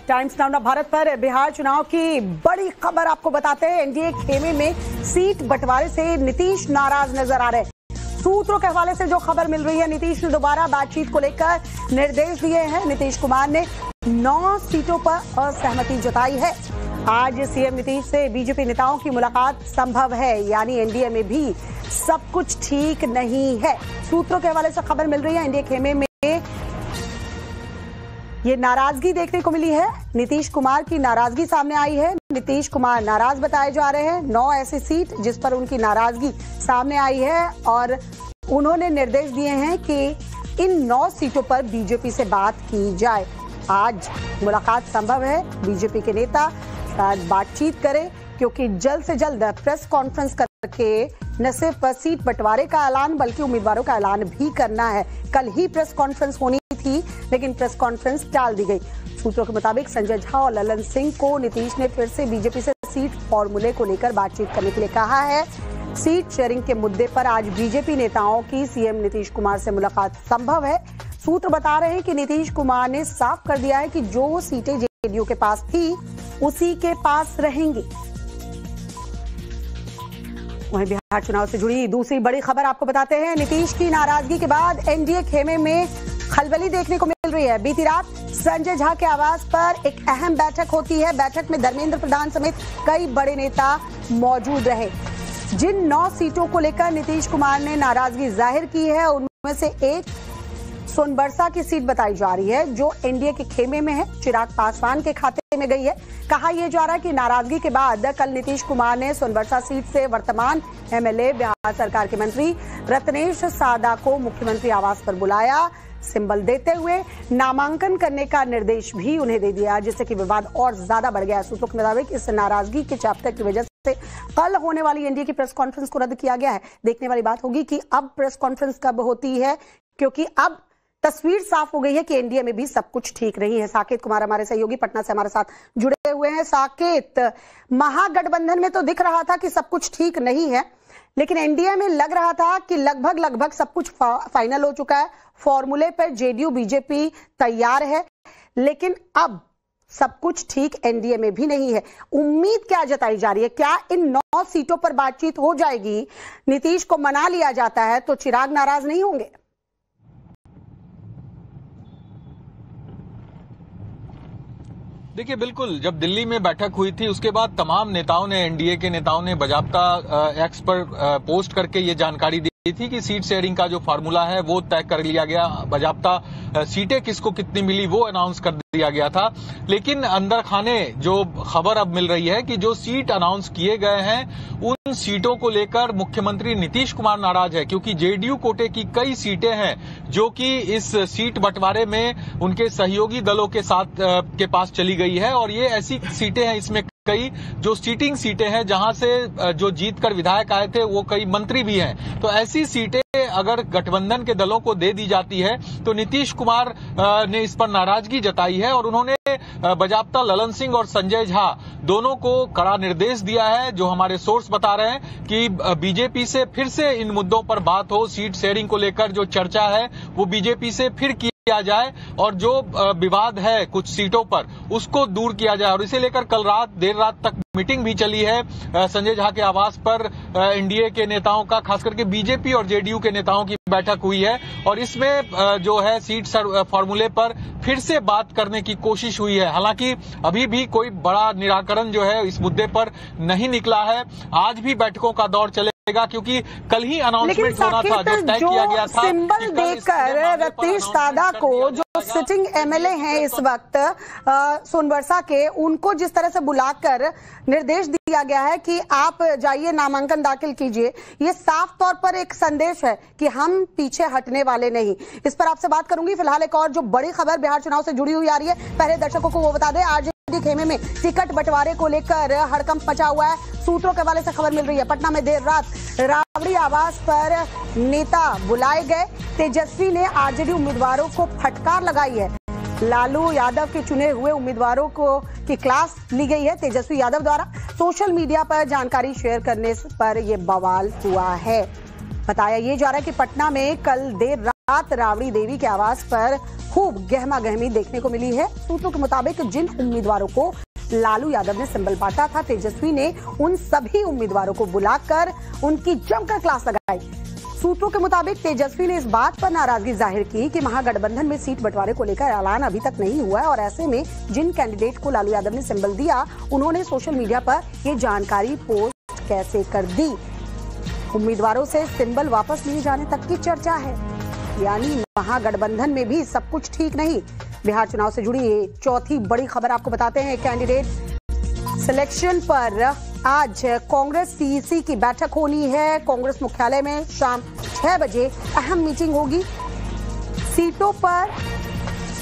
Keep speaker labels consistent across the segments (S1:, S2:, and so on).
S1: Times now Bharat पर बिहार चुनाव की बड़ी खबर आपको बताते हैं। एनडीए खेमे में सीट बंटवारे से नीतीश नाराज नजर आ रहे हैं। सूत्रों के हवाले से जो खबर मिल रही है, नीतीश ने दोबारा बातचीत को लेकर निर्देश दिए हैं। नीतीश कुमार ने 9 सीटों पर असहमति जताई है। आज सीएम नीतीश से बीजेपी नेताओं की मुलाकात संभव है, यानी एनडीए में भी सब कुछ ठीक नहीं है। सूत्रों के हवाले से खबर मिल रही है, एनडीए खेमे में ये नाराजगी देखने को मिली है। नीतीश कुमार की नाराजगी सामने आई है। नीतीश कुमार नाराज बताए जा रहे हैं। 9 ऐसी सीट जिस पर उनकी नाराजगी सामने आई है और उन्होंने निर्देश दिए हैं कि इन 9 सीटों पर बीजेपी से बात की जाए। आज मुलाकात संभव है। बीजेपी के नेता शायद बातचीत करें, क्योंकि जल्द से जल्द प्रेस कॉन्फ्रेंस करके न सिर्फ सीट बंटवारे का ऐलान बल्कि उम्मीदवारों का ऐलान भी करना है। कल ही प्रेस कॉन्फ्रेंस होनी थी, लेकिन प्रेस कॉन्फ्रेंस टाल दी गई। सूत्रों के मुताबिक संजय झा और ललन सिंह को नीतीश ने फिर से बीजेपी से सीट फॉर्मूले को लेकर बातचीत करने के लिए कहा है। सीट शेयरिंग के मुद्दे पर आज बीजेपी नेताओं की सीएम नीतीश कुमार से मुलाकात संभव है। सूत्र बता रहे हैं कि नीतीश कुमार ने साफ कर दिया है कि जो सीटें जेडीयू के पास थी उसी के पास रहेंगी। वहीं बिहार चुनाव से जुड़ी दूसरी बड़ी खबर आपको बताते हैं। नीतीश की नाराजगी के बाद एनडीए खेमे में खलबली देखने को मिल रही है। बीती रात संजय झा के आवास पर एक अहम बैठक होती है। बैठक में धर्मेंद्र प्रधान समेत कई बड़े नेता मौजूद रहे। जिन 9 सीटों को लेकर नीतीश कुमार ने नाराजगी जाहिर की है, उनमें से एक सोनबरसा की सीट बताई जा रही है, जो एनडीए के खेमे में है। चिराग पासवान के खाते में गई है। कहा यह जा रहा है कि नाराजगी के बाद कल नीतीश कुमार ने सोनबरसा सीट से वर्तमान एमएलए बिहार सरकार के मंत्री रत्नेश सादा को मुख्यमंत्री आवास पर बुलाया। सिंबल देते हुए नामांकन करने का निर्देश भी उन्हें दे दिया, जिससे कि विवाद और ज्यादा बढ़ गया। सूत्रों के मुताबिक इस नाराजगी के चैप्टर की वजह से कल होने वाली एनडीए की प्रेस कॉन्फ्रेंस को रद्द किया गया है। देखने वाली बात होगी कि अब प्रेस कॉन्फ्रेंस कब होती है, क्योंकि अब तस्वीर साफ हो गई है कि एनडीए में भी सब कुछ ठीक नहीं है। साकेत कुमार हमारे सहयोगी पटना से हमारे साथ जुड़े हुए हैं। साकेत, महागठबंधन में तो दिख रहा था कि सब कुछ ठीक नहीं है, लेकिन एनडीए में लग रहा था कि लगभग सब कुछ फाइनल हो चुका है। फॉर्मूले पर जेडीयू बीजेपी तैयार है, लेकिन अब सब कुछ ठीक एनडीए में भी नहीं है। उम्मीद क्या जताई जा रही है? क्या इन 9 सीटों पर बातचीत हो जाएगी? नीतीश को मना लिया जाता है तो चिराग नाराज नहीं होंगे?
S2: देखिए, बिल्कुल, जब दिल्ली में बैठक हुई थी उसके बाद तमाम नेताओं ने, एनडीए के नेताओं ने बजाबता एक्स पर पोस्ट करके ये जानकारी दी थी कि सीट शेयरिंग का जो फार्मूला है वो तय कर लिया गया। बजाबता सीटें किसको कितनी मिली वो अनाउंस कर दिया गया था। लेकिन अंदर खाने जो खबर अब मिल रही है कि जो सीट अनाउंस किए गए हैं उन सीटों को लेकर मुख्यमंत्री नीतीश कुमार नाराज है, क्योंकि जेडीयू कोटे की कई सीटें हैं जो कि इस सीट बंटवारे में उनके सहयोगी दलों के साथ के पास चली गई है। और ये ऐसी सीटें हैं, इसमें कई जो सीटिंग सीटें हैं जहां से जो जीतकर विधायक आए थे वो कई मंत्री भी हैं। तो ऐसी सीटें अगर गठबंधन के दलों को दे दी जाती है तो नीतीश कुमार ने इस पर नाराजगी जताई है और उन्होंने बजाबता ललन सिंह और संजय झा दोनों को कड़ा निर्देश दिया है। जो हमारे सोर्स बता रहे हैं कि बीजेपी से फिर से इन मुद्दों पर बात हो, सीट शेयरिंग को लेकर जो चर्चा है वो बीजेपी से फिर किया जाए और जो विवाद है कुछ सीटों पर उसको दूर किया जाए। और इसे लेकर कल रात देर रात तक मीटिंग भी चली है संजय झा के आवास पर। एनडीए के नेताओं का, खास करके बीजेपी और जेडीयू के नेताओं की बैठक हुई है और इसमें जो है सीट फॉर्मूले पर फिर से बात करने की कोशिश हुई है। हालांकि अभी भी कोई बड़ा निराकरण जो है इस मुद्दे पर नहीं निकला है। आज भी बैठकों का दौर चलेगा, क्योंकि कल ही अनाउंसमेंट होना था, जो तय किया गया था।
S1: सिंबल देकर रत्नेश सादा को, जो सिटिंग एमएलए हैं इस वक्त सोनबरसा के, उनको जिस तरह से बुलाकर निर्देश दिया गया है कि आप जाइए नामांकन दाखिल कीजिए, ये साफ तौर पर एक संदेश है कि हम पीछे हटने वाले नहीं। इस पर आपसे बात करूंगी। फिलहाल एक और जो बड़ी खबर बिहार चुनाव से जुड़ी हुई आ रही है, पहले दर्शकों को वो बता दें, आज खेमे में टिकट बंटवारे को लेकर हड़कंप मचा हुआ है। सूत्रों के हवाले से खबर मिल रही है, पटना में देर रात राबड़ी आवास पर नेता बुलाए गए। तेजस्वी ने आरजेडी उम्मीदवारों को फटकार लगाई है। लालू यादव के चुने हुए उम्मीदवारों को की क्लास ली गई है तेजस्वी यादव द्वारा। सोशल मीडिया पर जानकारी शेयर करने पर यह बवाल हुआ है। बताया ये जा रहा है कि पटना में कल देर रात राबड़ी देवी के आवास पर खूब गहमा गहमी देखने को मिली है। सूत्रों के मुताबिक जिन उम्मीदवारों को लालू यादव ने सिंबल बांटा था, तेजस्वी ने उन सभी उम्मीदवारों को बुलाकर उनकी जमकर क्लास लगाई। सूत्रों के मुताबिक तेजस्वी ने इस बात पर नाराजगी जाहिर की कि महागठबंधन में सीट बंटवारे को लेकर ऐलान अभी तक नहीं हुआ है और ऐसे में जिन कैंडिडेट को लालू यादव ने सिंबल दिया, उन्होंने सोशल मीडिया पर ये जानकारी पोस्ट कैसे कर दी। उम्मीदवारों से सिंबल वापस लिए जाने तक की चर्चा है, यानी महागठबंधन में भी सब कुछ ठीक नहीं। बिहार चुनाव से जुड़ी ये चौथी बड़ी खबर आपको बताते हैं। कैंडिडेट सिलेक्शन पर आज कांग्रेस सीईसी की बैठक होनी है। कांग्रेस मुख्यालय में शाम 6 बजे अहम मीटिंग होगी। सीटों पर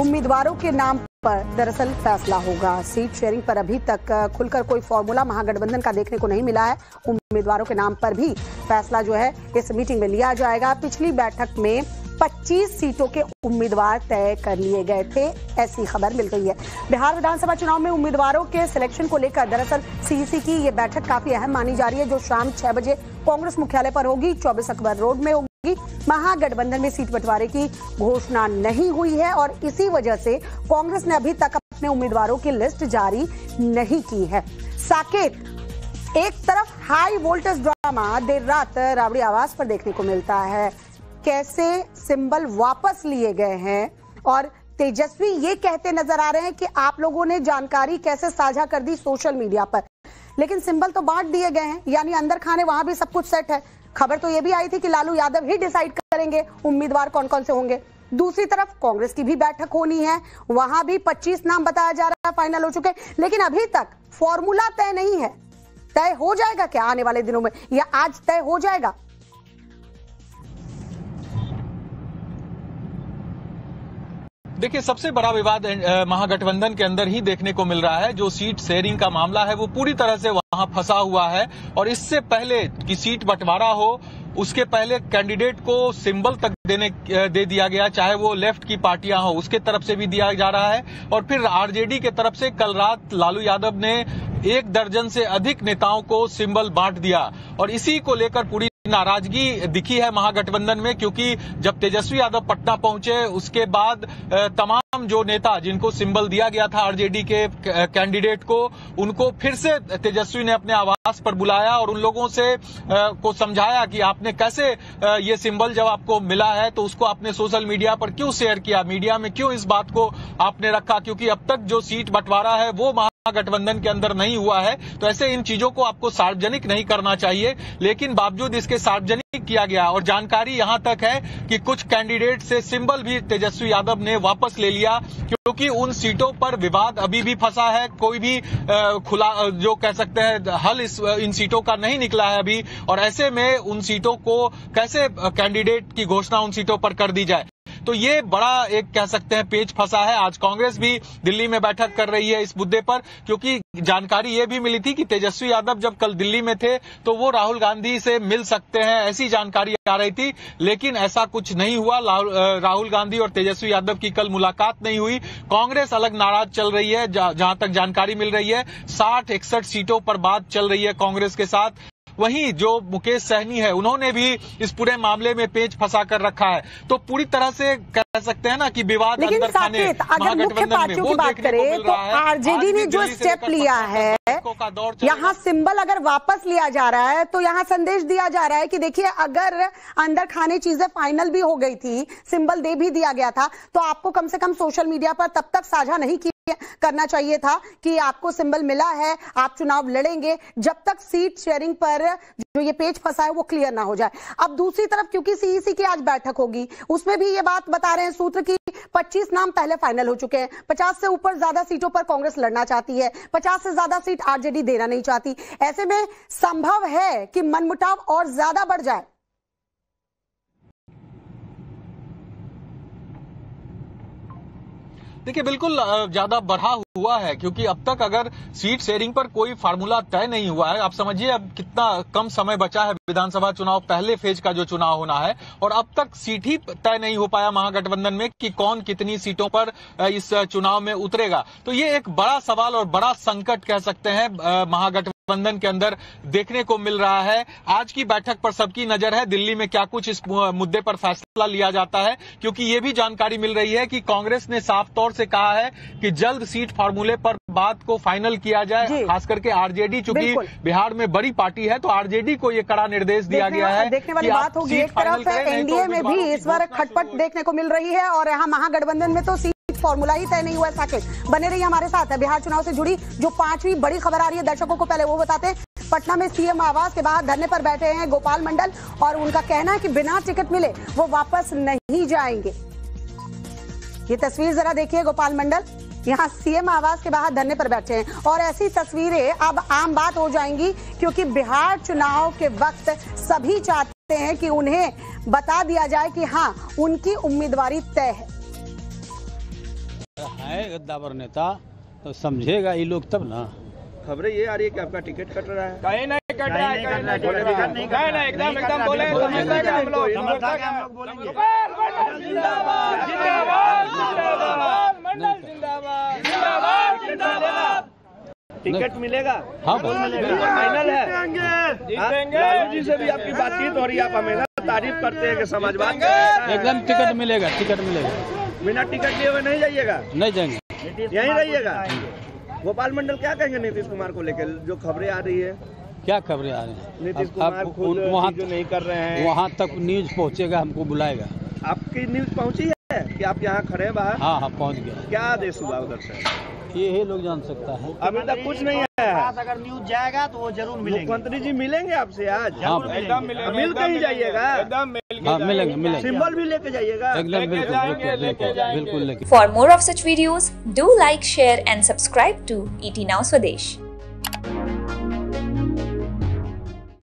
S1: उम्मीदवारों के नाम पर दरअसल फैसला होगा। सीट शेयरिंग पर अभी तक खुलकर कोई फॉर्मूला महागठबंधन का देखने को नहीं मिला है। उम्मीदवारों के नाम पर भी फैसला जो है इस मीटिंग में लिया जाएगा। पिछली बैठक में 25 सीटों के उम्मीदवार तय कर लिए गए थे, ऐसी खबर मिल गई है। बिहार विधानसभा चुनाव में उम्मीदवारों के सिलेक्शन को लेकर दरअसल सीईसी की ये बैठक काफी अहम मानी जा रही है, जो शाम 6 बजे कांग्रेस मुख्यालय पर होगी, 24 अकबर रोड में होगी। महागठबंधन में सीट बंटवारे की घोषणा नहीं हुई है और इसी वजह से कांग्रेस ने अभी तक अपने उम्मीदवारों की लिस्ट जारी नहीं की है। साकेत, एक तरफ हाई वोल्टेज ड्रामा देर रात राबड़ी आवास पर देखने को मिलता है, कैसे सिंबल वापस लिए गए हैं और तेजस्वी ये कहते नजर आ रहे हैं कि आप लोगों ने जानकारी कैसे साझा कर दी सोशल मीडिया पर, लेकिन सिंबल तो बांट दिए गए हैं, यानी अंदर खाने वहां भी सब कुछ सेट है। खबर तो ये भी आई थी कि लालू यादव ही डिसाइड करेंगे उम्मीदवार कौन कौन से होंगे। दूसरी तरफ कांग्रेस की भी बैठक होनी है, वहां भी 25 नाम बताया जा रहा है, फाइनल हो चुके, लेकिन अभी तक फॉर्मूला तय नहीं है। तय हो जाएगा क्या आने वाले दिनों में, या आज तय हो जाएगा?
S2: देखिए, सबसे बड़ा विवाद महागठबंधन के अंदर ही देखने को मिल रहा है। जो सीट शेयरिंग का मामला है वो पूरी तरह से वहां फंसा हुआ है और इससे पहले कि सीट बंटवारा हो उसके पहले कैंडिडेट को सिंबल तक दे दिया गया, चाहे वो लेफ्ट की पार्टियां हो उसके तरफ से भी दिया जा रहा है और फिर आरजेडी के तरफ से कल रात लालू यादव ने 1 दर्जन से अधिक नेताओं को सिंबल बांट दिया और इसी को लेकर पूरी नाराजगी दिखी है महागठबंधन में, क्योंकि जब तेजस्वी यादव पटना पहुंचे उसके बाद तमाम जो नेता जिनको सिंबल दिया गया था आरजेडी के कैंडिडेट को, उनको फिर से तेजस्वी ने अपने आवास पर बुलाया और उन लोगों से को समझाया कि आपने कैसे ये सिंबल जब आपको मिला है तो उसको आपने सोशल मीडिया पर क्यों शेयर किया, मीडिया में क्यों इस बात को आपने रखा, क्योंकि अब तक जो सीट बंटवारा है वो गठबंधन के अंदर नहीं हुआ है, तो ऐसे इन चीजों को आपको सार्वजनिक नहीं करना चाहिए। लेकिन बावजूद इसके सार्वजनिक किया गया और जानकारी यहां तक है कि कुछ कैंडिडेट से सिंबल भी तेजस्वी यादव ने वापस ले लिया, क्योंकि उन सीटों पर विवाद अभी भी फंसा है। कोई भी खुला जो कह सकते हैं हल इन सीटों का नहीं निकला है अभी, और ऐसे में उन सीटों को कैसे कैंडिडेट की घोषणा उन सीटों पर कर दी जाए, तो ये बड़ा एक कह सकते हैं पेच फंसा है। आज कांग्रेस भी दिल्ली में बैठक कर रही है इस मुद्दे पर, क्योंकि जानकारी ये भी मिली थी कि तेजस्वी यादव जब कल दिल्ली में थे तो वो राहुल गांधी से मिल सकते हैं, ऐसी जानकारी आ रही थी, लेकिन ऐसा कुछ नहीं हुआ। राहुल गांधी और तेजस्वी यादव की कल मुलाकात नहीं हुई। कांग्रेस अलग नाराज चल रही है, जहां तक जानकारी मिल रही है 60-61 सीटों पर बात चल रही है कांग्रेस के साथ। वहीं जो मुकेश सहनी है उन्होंने भी इस पूरे मामले में पेच फंसा कर रखा है, तो पूरी तरह से कह सकते हैं ना कि विवाद अंदर खाने महागठबंधन में वो देखने को मिल रहा है।
S1: आरजेडी ने जो स्टेप लिया है, यहाँ सिंबल अगर वापस लिया जा रहा है तो यहाँ संदेश दिया जा रहा है कि देखिए, अगर अंदर खाने चीजें फाइनल भी हो गई थी, सिंबल दे भी दिया गया था, तो आपको कम से कम सोशल मीडिया पर तब तक साझा नहीं करना चाहिए था कि आपको सिंबल मिला है, आप चुनाव लड़ेंगे, जब तक सीट शेयरिंग पर जो ये पेच फंसा है वो क्लियर ना हो जाए। अब दूसरी तरफ क्योंकि सीईसी की आज बैठक होगी, उसमें भी ये बात बता रहे हैं सूत्र की 25 नाम पहले फाइनल हो चुके हैं। 50 से ऊपर ज्यादा सीटों पर कांग्रेस लड़ना चाहती है, 50 से ज्यादा सीट आरजेडी देना नहीं चाहती। ऐसे में संभव है कि मनमुटाव और ज्यादा बढ़ जाए।
S2: देखिए, बिल्कुल ज्यादा बढ़ा हुआ है, क्योंकि अब तक अगर सीट शेयरिंग पर कोई फार्मूला तय नहीं हुआ है, आप समझिए अब कितना कम समय बचा है विधानसभा चुनाव पहले फेज का जो चुनाव होना है, और अब तक सीट ही तय नहीं हो पाया महागठबंधन में कि कौन कितनी सीटों पर इस चुनाव में उतरेगा। तो ये एक बड़ा सवाल और बड़ा संकट कह सकते हैं महागठबंधन गठबंधन के अंदर देखने को मिल रहा है। आज की बैठक पर सबकी नजर है, दिल्ली में क्या कुछ इस मुद्दे पर फैसला लिया जाता है, क्योंकि ये भी जानकारी मिल रही है कि कांग्रेस ने साफ तौर से कहा है कि जल्द सीट फार्मूले पर बात को फाइनल किया जाए। खास करके आरजेडी, चूंकि बिहार में बड़ी पार्टी है, तो आरजेडी को ये कड़ा निर्देश दिया गया है।
S1: देखने वाली बात होगी, एक तरफ एनडीए में भी इस बार खटपट देखने को मिल रही है और यहाँ महागठबंधन में तो फॉर्मूला ही तय नहीं हुआ है। साकेत बने रही हमारे साथ है। बिहार चुनाव से जुड़ी जो 5वीं बड़ी खबर आ रही है, दर्शकों को पहले वो बताते हैं। पटना में सीएम आवास के बाहर धरने पर बैठे हैं गोपाल मंडल और उनका कहना है कि बिना टिकट मिले वो वापस नहीं जाएंगे। ये तस्वीर जरा देखिए, गोपाल मंडल यहाँ सीएम आवास के बाहर धरने पर बैठे हैं और ऐसी तस्वीरें अब आम बात हो जाएंगी, क्योंकि बिहार चुनाव के वक्त सभी चाहते हैं कि उन्हें बता दिया जाए कि हाँ, उनकी उम्मीदवारी तय है।
S3: गद्दावर नेता तो समझेगा ये लोग तब ना।
S4: खबरें ये आ रही है कि आपका टिकट कट रहा है।
S5: कहीं नहीं कट रहा है, एकदम बोले
S4: टिकट मिलेगा।
S3: हाँ,
S4: फाइनल है। लालू जी से भी आपकी बातचीत हो रही है, आप हमेशा तारीफ करते हैं कि समाजवाद।
S3: एकदम टिकट मिलेगा, टिकट मिलेगा।
S4: बिना टिकट लिए हुए नहीं जाइएगा?
S3: नहीं जाएंगे,
S4: यहीं रहिएगा। गोपाल मंडल क्या कहेंगे नीतीश कुमार को लेकर जो खबरें आ रही है?
S3: क्या खबरें आ रही हैं?
S4: नीतीश कुमार खुद
S3: वहाँ
S4: जो नहीं कर रहे हैं,
S3: वहाँ तक न्यूज पहुँचेगा, हमको बुलाएगा।
S4: आपकी न्यूज पहुँची है कि आप यहाँ खड़े हैं बाहर?
S3: हाँ हाँ, पहुँच गया।
S4: क्या आदेश हुआ उधर से?
S3: ये लोग जान सकता है।
S4: अभी तक कुछ नहीं है।
S5: अगर न्यूज जाएगा तो वो जरूर मिलेंगे।
S4: मुख्यमंत्री जी मिलेंगे आपसे आज?
S3: हाँ,
S4: मिल के ही जाइएगा।
S3: हाँ, मिलेंगे।
S4: सिंबल भी लेके जाइएगा?
S3: एकदम बिल्कुल।
S6: For more of such videos, do like, share and subscribe to ET Now Swadesh.